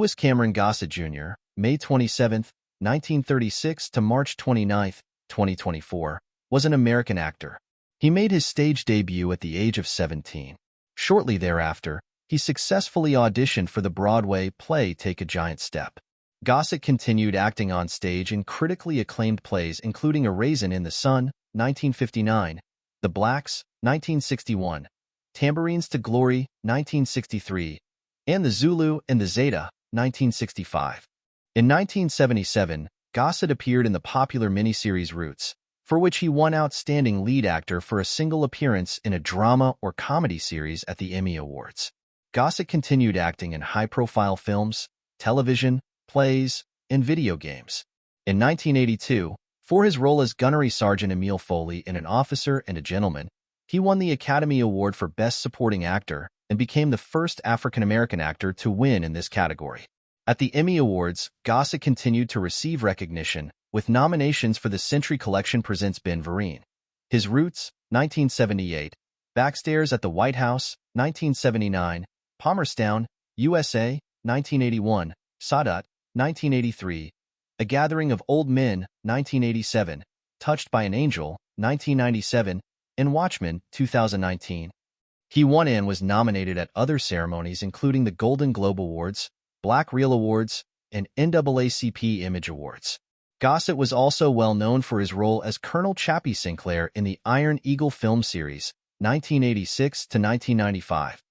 Lewis Cameron Gossett Jr., May 27, 1936 to March 29, 2024, was an American actor. He made his stage debut at the age of 17. Shortly thereafter, he successfully auditioned for the Broadway play Take a Giant Step. Gossett continued acting on stage in critically acclaimed plays including A Raisin in the Sun, 1959, The Blacks, 1961, Tambourines to Glory, 1963, and The Zulu and the Zeta, 1965. In 1977, Gossett appeared in the popular miniseries Roots, for which he won Outstanding Lead Actor for a single appearance in a drama or comedy series at the Emmy Awards. Gossett continued acting in high-profile films, television, plays, and video games. In 1982, for his role as Gunnery Sergeant Emil Foley in An Officer and a Gentleman, he won the Academy Award for Best Supporting Actor and became the first African-American actor to win in this category. At the Emmy Awards, Gossett continued to receive recognition, with nominations for the Century Collection Presents Ben Vereen, His Roots, 1978, Backstairs at the White House, 1979, Palmerstown, USA, 1981, Sadat, 1983, A Gathering of Old Men, 1987, Touched by an Angel, 1997, and Watchmen, 2019. He won and was nominated at other ceremonies including the Golden Globe Awards, Black Reel Awards, and NAACP Image Awards. Gossett was also well known for his role as Colonel Chappie Sinclair in the Iron Eagle film series, 1986 to 1995.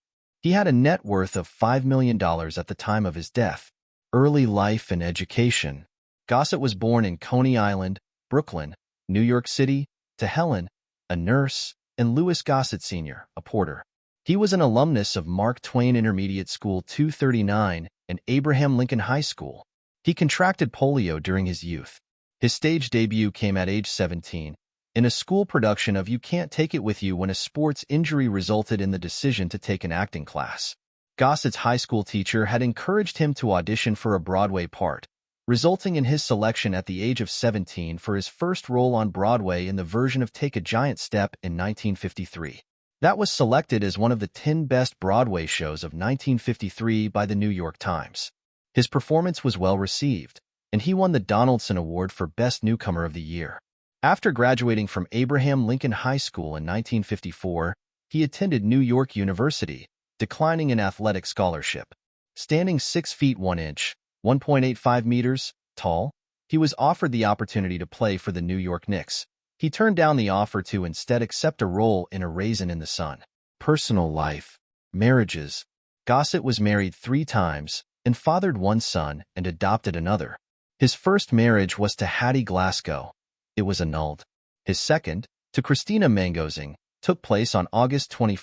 He had a net worth of $5 million at the time of his death. Early life and education. Gossett was born in Coney Island, Brooklyn, New York City, to Helen, a nurse, and Lewis Gossett Sr., a porter. He was an alumnus of Mark Twain Intermediate School 239 and Abraham Lincoln High School. He contracted polio during his youth. His stage debut came at age 17, in a school production of You Can't Take It With You when a sports injury resulted in the decision to take an acting class. Gossett's high school teacher had encouraged him to audition for a Broadway part, resulting in his selection at the age of 17 for his first role on Broadway in the version of Take a Giant Step in 1953. That was selected as one of the 10 best Broadway shows of 1953 by the New York Times. His performance was well received, and he won the Donaldson Award for Best Newcomer of the Year. After graduating from Abraham Lincoln High School in 1954, he attended New York University, declining an athletic scholarship. Standing 6 feet 1 inch, 1.85 meters, tall, he was offered the opportunity to play for the New York Knicks. He turned down the offer to instead accept a role in A Raisin in the Sun. Personal life. Marriages. Gossett was married 3 times and fathered 1 son and adopted another. His first marriage was to Hattie Glasgow. It was annulled. His second, to Christina Mangosing, took place on August 21,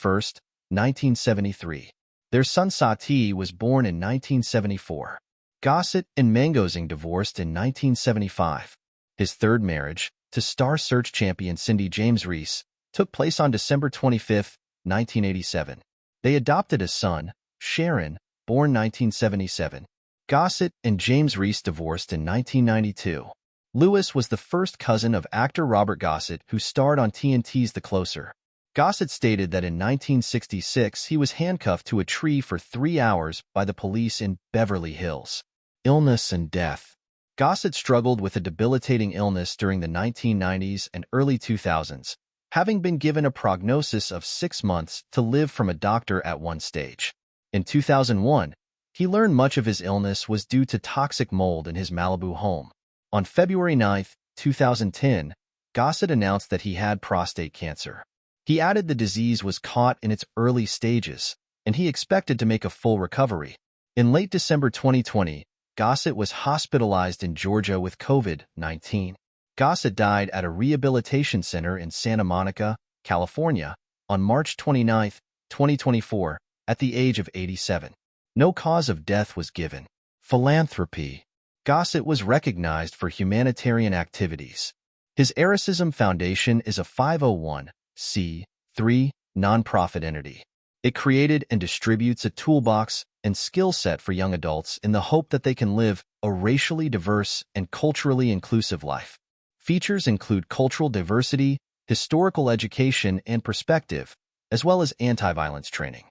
1973. Their son Satie was born in 1974. Gossett and Mangosing divorced in 1975. His third marriage, to Star Search champion Cindy James Reese, took place on December 25, 1987. They adopted a son, Sharon, born 1977. Gossett and James Reese divorced in 1992. Lewis was the first cousin of actor Robert Gossett who starred on TNT's The Closer. Gossett stated that in 1966 he was handcuffed to a tree for 3 hours by the police in Beverly Hills. Illness and death. Gossett struggled with a debilitating illness during the 1990s and early 2000s, having been given a prognosis of 6 months to live from a doctor at one stage. In 2001, he learned much of his illness was due to toxic mold in his Malibu home. On February 9, 2010, Gossett announced that he had prostate cancer. He added the disease was caught in its early stages, and he expected to make a full recovery. In late December 2020, Gossett was hospitalized in Georgia with COVID-19. Gossett died at a rehabilitation center in Santa Monica, California, on March 29, 2024, at the age of 87. No cause of death was given. Philanthropy. Gossett was recognized for humanitarian activities. His Eroticism Foundation is a 501(c)(3) nonprofit entity. It created and distributes a toolbox and skill set for young adults in the hope that they can live a racially diverse and culturally inclusive life. Features include cultural diversity, historical education and perspective, as well as anti-violence training.